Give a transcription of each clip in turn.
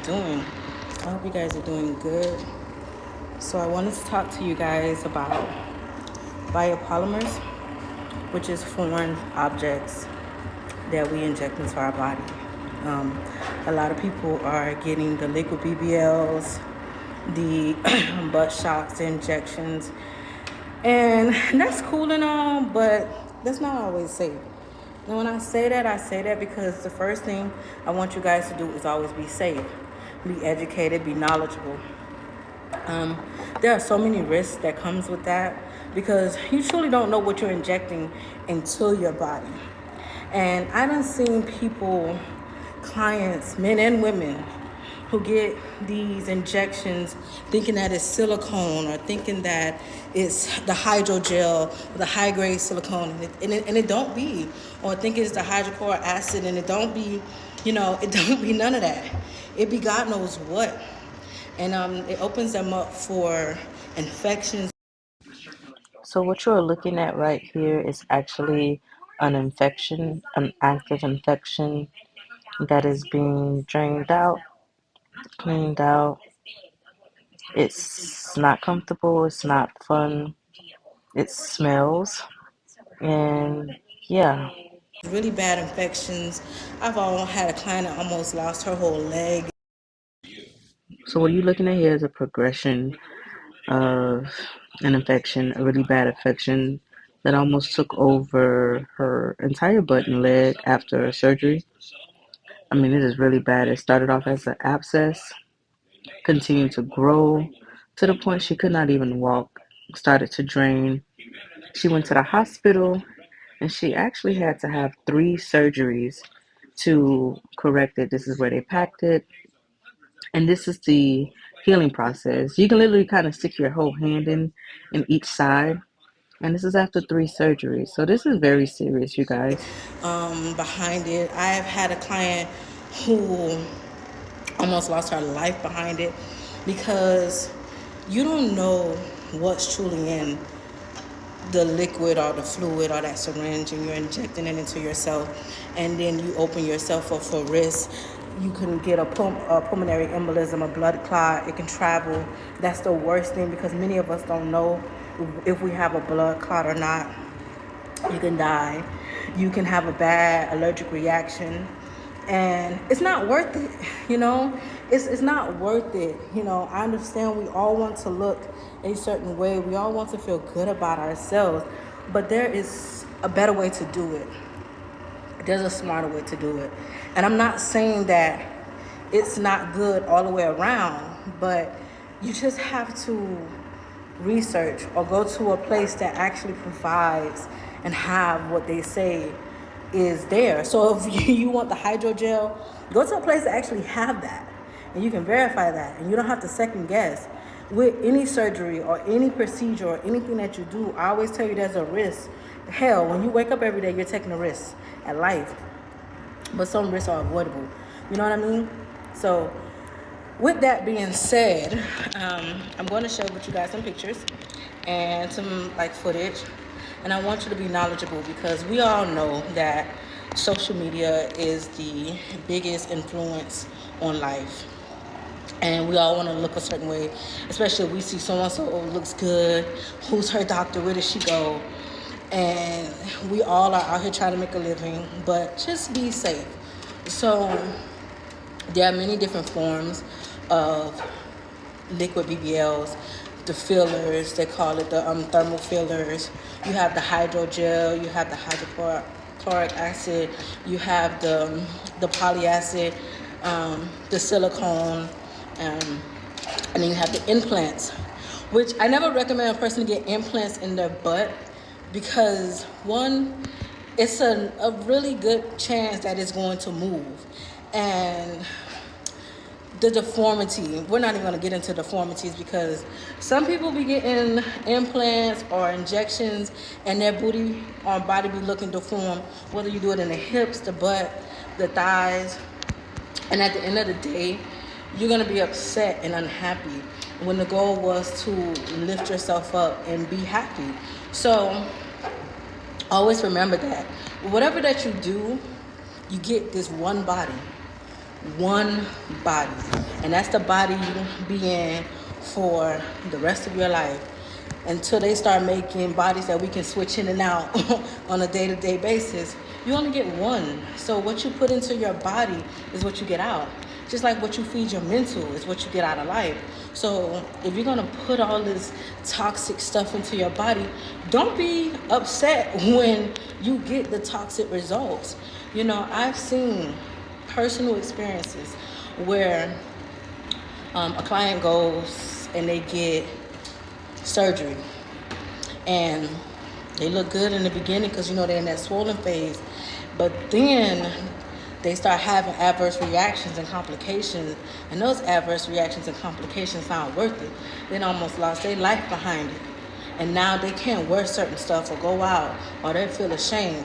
doing? I hope you guys are doing good. So I wanted to talk to you guys about biopolymers, which is foreign objects that we inject into our body. Um, a lot of people are getting the liquid BBLs, the butt shots, the injections, and that's cool and all, but that's not always safe. And when I say that because the first thing I want you guys to do is always be safe, be educated, be knowledgeable. There are so many risks that comes with that because you truly don't know what you're injecting into your body. And I done seen people, clients, men and women, who get these injections thinking that it's silicone or thinking that it's the hydrogel, the high grade silicone, and it don't be, or think it's the hydrochloric acid, and it don't be, it don't be none of that. It be God knows what. And it opens them up for infections. So what you're looking at right here is actually an infection, an active infection that is being drained out, cleaned out. It's not comfortable, it's not fun, it smells, and yeah. Really bad infections. I've had a client that almost lost her whole leg. So what you're looking at here is a progression of an infection, a really bad infection that almost took over her entire butt and leg after surgery. I mean, it is really bad. It started off as an abscess, continued to grow to the point she could not even walk, started to drain. She went to the hospital and she actually had to have 3 surgeries to correct it. This is where they packed it. And this is the healing process. You can literally kind of stick your whole hand in each side. And this is after 3 surgeries. So this is very serious, you guys. Behind it, I've had a client who almost lost her life behind it because you don't know what's truly in the liquid or the fluid or that syringe, and you're injecting it into yourself, and then you open yourself up for risk. You can get a pulmonary embolism, a blood clot. It can travel. That's the worst thing because many of us don't know if we have a blood clot or not. You can die. You can have a bad allergic reaction. And it's not worth it, It's not worth it. I understand we all want to look a certain way. We all want to feel good about ourselves. But there is a better way to do it. There's a smarter way to do it. And I'm not saying that it's not good all the way around, but you just have to research or go to a place that actually provides and have what they say is there. So if you want the hydrogel, go to a place that actually have that, and you can verify that, and you don't have to second guess. With any surgery or any procedure or anything that you do, I always tell you there's a risk. Hell, when you wake up every day, you're taking a risk at life, but some risks are avoidable. You know what I mean? So with that being said, I'm going to share with you guys some pictures and some footage, and I want you to be knowledgeable because we all know that social media is the biggest influence on life, and we all want to look a certain way, especially if we see someone so looks good. Who's her doctor? Where does she go? And we all are out here trying to make a living, but just be safe. So there are many different forms of liquid BBLs, the fillers, they call it the thermal fillers. You have the hydrogel, you have the hydrochloric acid, you have the polyacid, the silicone, and then you have the implants, which I never recommend a person to get implants in their butt because one, it's a really good chance that it's going to move. And the deformity, we're not even going to get into deformities because some people be getting implants or injections and their booty or body be looking deformed, whether you do it in the hips, the butt, the thighs. And at the end of the day, you're going to be upset and unhappy when the goal was to lift yourself up and be happy. So always remember that whatever that you do, you get this one body. And that's the body you be in for the rest of your life until they start making bodies that we can switch in and out on a day-to-day basis. You only get one. So what you put into your body is what you get out. Just like what you feed your mental is what you get out of life. So if you're gonna put all this toxic stuff into your body, don't be upset when you get the toxic results. You know, I've seen personal experiences where a client goes and they get surgery, and they look good in the beginning because, you know, they're in that swollen phase, but then they start having adverse reactions and complications, and those adverse reactions and complications aren't worth it. They almost lost their life behind it, and now they can't wear certain stuff or go out, or they feel ashamed.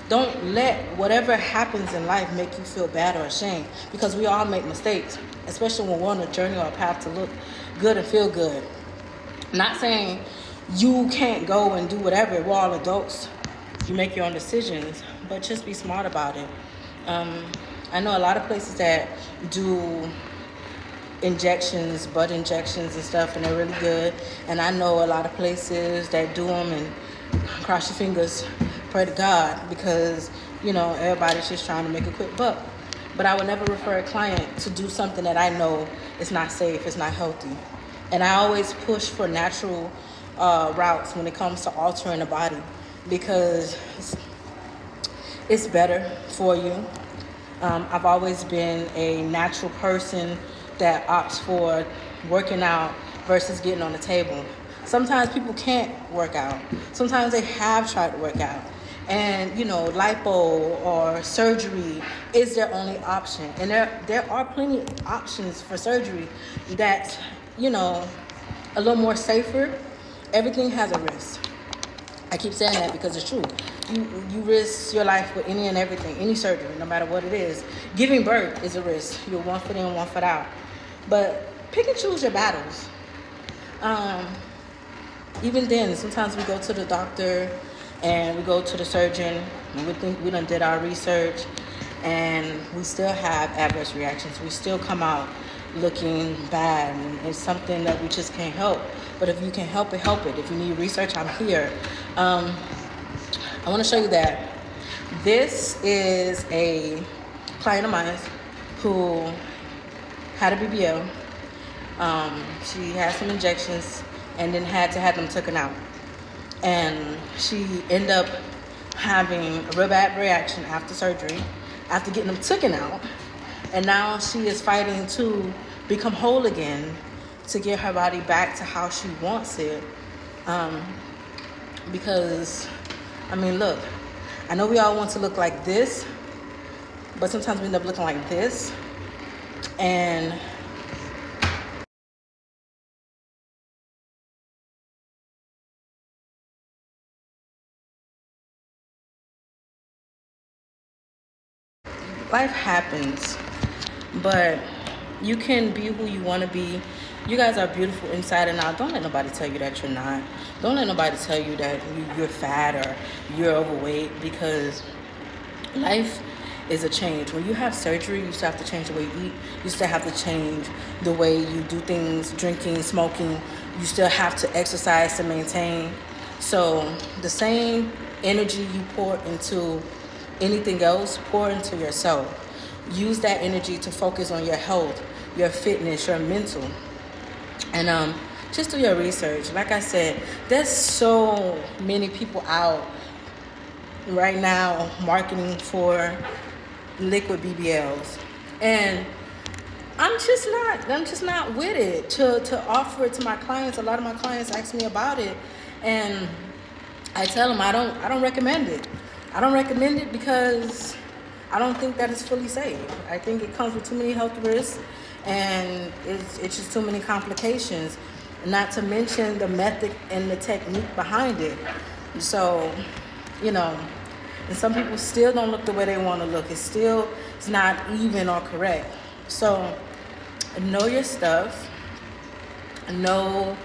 Don't let whatever happens in life make you feel bad or ashamed, because we all make mistakes, especially when we're on a journey or a path to look good and feel good. Not saying you can't go and do whatever. We're all adults. You make your own decisions, but just be smart about it. I know a lot of places that do injections, butt injections and stuff, and they're really good. And I know a lot of places that do them, and cross your fingers, pray to God, because, you know, everybody's just trying to make a quick buck. But I would never refer a client to do something that I know is not safe, it's not healthy. And I always push for natural routes when it comes to altering the body, because it's better for you. I've always been a natural person that opts for working out versus getting on the table. Sometimes people can't work out. Sometimes they have tried to work out. And, you know, lipo or surgery is their only option. And there are plenty of options for surgery that, you know, a little more safer. Everything has a risk. I keep saying that because it's true. You risk your life with any and everything, any surgery, no matter what it is. Giving birth is a risk. You're 1 foot in, 1 foot out. But pick and choose your battles. Even then, sometimes we go to the doctor and we go to the surgeon and we think we done did our research, and we still have adverse reactions. We still come out looking bad, and it's something that we just can't help. But if you can help it, help it. If you need research, I'm here. I want to show you that this is a client of mine who had a BBL. She had some injections and then had to have them taken out. And she ended up having a real bad reaction after surgery, after getting them taken out. And now she is fighting to become whole again, to get her body back to how she wants it. Because, I mean, look, I know we all want to look like this, but sometimes we end up looking like this. And life happens, but you can be who you want to be. You guys are beautiful inside and out. Don't let nobody tell you that you're not. Don't let nobody tell you that you're fat or you're overweight, because life is a change. When you have surgery, you still have to change the way you eat. You still have to change the way you do things, drinking, smoking. You still have to exercise to maintain. So the same energy you pour into anything else, pour into yourself. Use that energy to focus on your health, your fitness, your mental. And just do your research. Like I said, there's so many people out right now marketing for liquid BBLs, and I'm just not with it to offer it to my clients. A lot of my clients ask me about it, and I tell them I don't recommend it. I don't recommend it because I don't think that it's fully safe. I think it comes with too many health risks, and it's just too many complications, not to mention the method and the technique behind it. So, you know, and some people still don't look the way they want to look. It's not even or correct. So know your stuff. Know,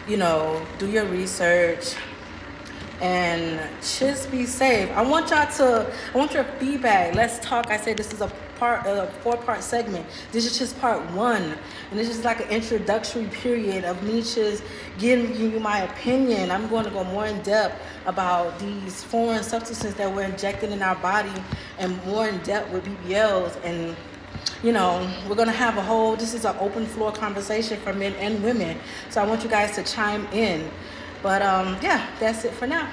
do your research, and just be safe. I want your feedback. Let's talk. I said this is a 4-part segment. This is just part 1, and this is like an introductory period of me just giving you my opinion. I'm going to go more in depth about these foreign substances that we're injecting in our body, and more in depth with BBLs. And we're going to have this is an open floor conversation for men and women. So I want you guys to chime in. But yeah, that's it for now.